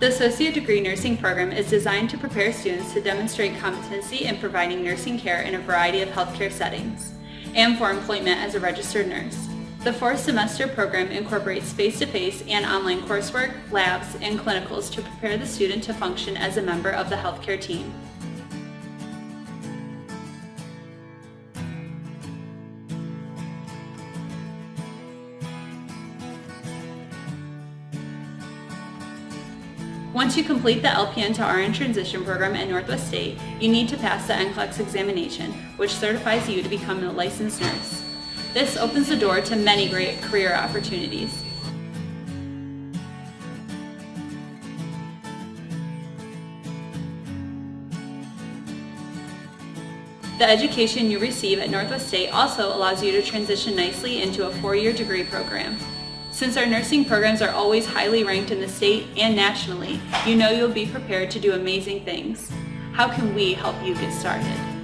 The Associate Degree Nursing program is designed to prepare students to demonstrate competency in providing nursing care in a variety of healthcare settings, and for employment as a registered nurse. The 4-semester program incorporates face-to-face and online coursework, labs, and clinicals to prepare the student to function as a member of the healthcare team. Once you complete the LPN to RN transition program at Northwest State, you need to pass the NCLEX examination, which certifies you to become a licensed nurse. This opens the door to many great career opportunities. The education you receive at Northwest State also allows you to transition nicely into a 4-year degree program. Since our nursing programs are always highly ranked in the state and nationally, you know you'll be prepared to do amazing things. How can we help you get started?